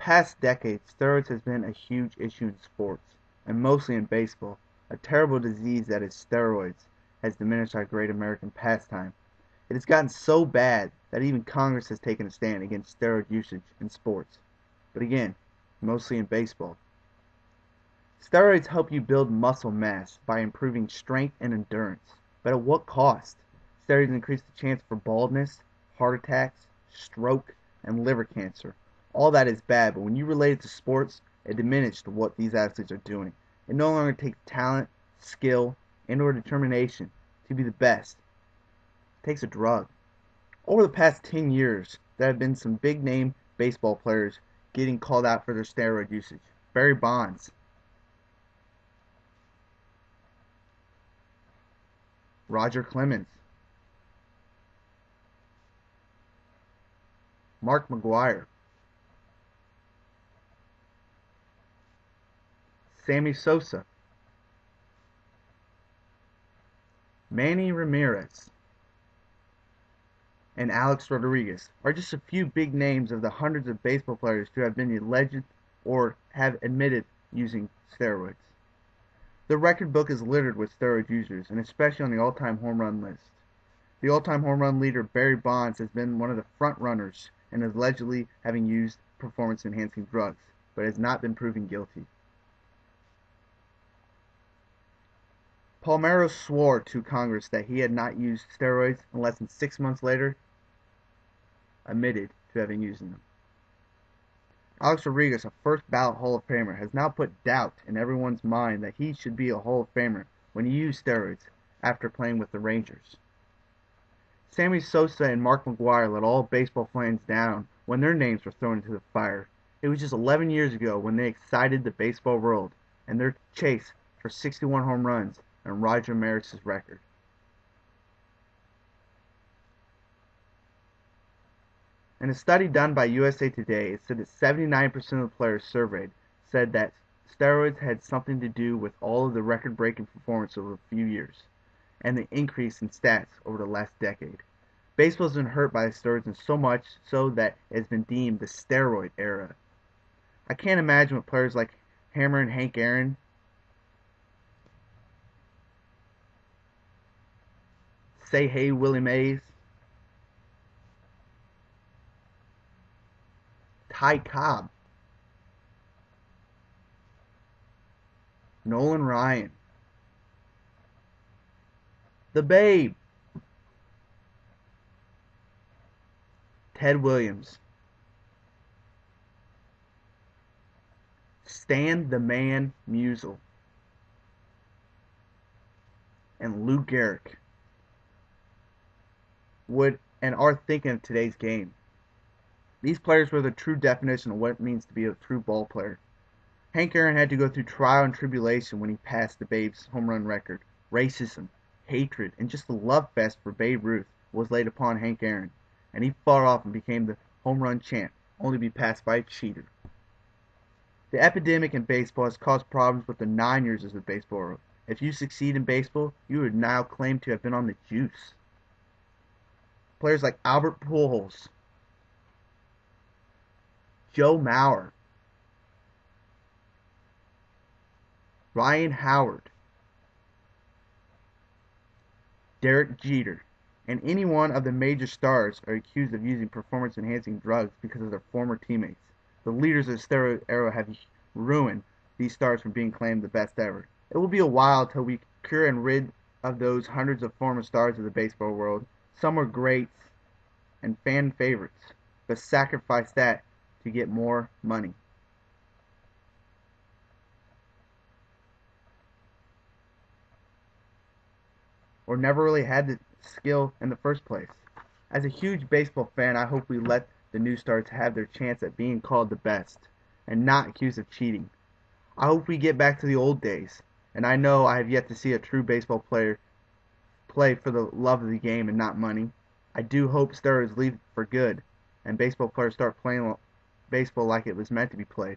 past decade, steroids has been a huge issue in sports, and mostly in baseball. A terrible disease that is steroids has diminished our great American pastime. It has gotten so bad that even Congress has taken a stand against steroid usage in sports. But again, mostly in baseball. Steroids help you build muscle mass by improving strength and endurance. But at what cost? Steroids increase the chance for baldness, heart attacks, stroke, and liver cancer. All that is bad, but when you relate it to sports, it diminishes what these athletes are doing. It no longer takes talent, skill, and/or determination to be the best. It takes a drug. Over the past 10 years, there have been some big-name baseball players getting called out for their steroid usage. Barry Bonds, Roger Clemens, Mark McGwire, Sammy Sosa, Manny Ramirez, and Alex Rodriguez are just a few big names of the hundreds of baseball players who have been alleged or have admitted using steroids. The record book is littered with steroid users, and especially on the all-time home run list. The all-time home run leader Barry Bonds has been one of the front runners and is allegedly having used performance-enhancing drugs, but has not been proven guilty. Palmeiro swore to Congress that he had not used steroids, and less than 6 months later admitted to having used them. Alex Rodriguez, a first ballot Hall of Famer, has now put doubt in everyone's mind that he should be a Hall of Famer when he used steroids after playing with the Rangers. Sammy Sosa and Mark McGwire let all baseball fans down when their names were thrown into the fire. It was just 11 years ago when they excited the baseball world and their chase for 61 home runs and Roger Maris's record. In a study done by USA Today, it said that 79% of the players surveyed said that steroids had something to do with all of the record-breaking performance over a few years, and the increase in stats over the last decade. Baseball has been hurt by the steroids, and so much so that it has been deemed the steroid era. I can't imagine what players like Hammer and Hank Aaron, Say Hey Willie Mays, Ty Cobb, Nolan Ryan, The Babe, Ted Williams, Stan the Man Musial, and Lou Gehrig would and are thinking of today's game. These players were the true definition of what it means to be a true ball player. Hank Aaron had to go through trial and tribulation when he passed the Babe's home run record. Racism, hatred, and just the love fest for Babe Ruth was laid upon Hank Aaron, and he fought off and became the home run champ, only to be passed by a cheater. The epidemic in baseball has caused problems with the 9 years of the baseball world. If you succeed in baseball, you are now claimed to have been on the juice. Players like Albert Pujols, Joe Mauer, Ryan Howard, Derek Jeter, and any one of the major stars are accused of using performance-enhancing drugs because of their former teammates. The leaders of the steroid era have ruined these stars from being claimed the best ever. It will be a while until we cure and rid of those hundreds of former stars of the baseball world. Some were greats and fan favorites, but sacrificed that to get more money. Or never really had the skill in the first place. As a huge baseball fan, I hope we let the new stars have their chance at being called the best and not accused of cheating. I hope we get back to the old days, and I know I have yet to see a true baseball player play for the love of the game and not money. I do hope steroids leave for good and baseball players start playing baseball like it was meant to be played.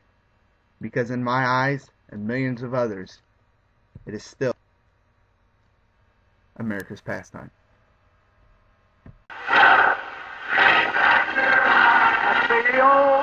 Because in my eyes and millions of others, it is still America's pastime. The old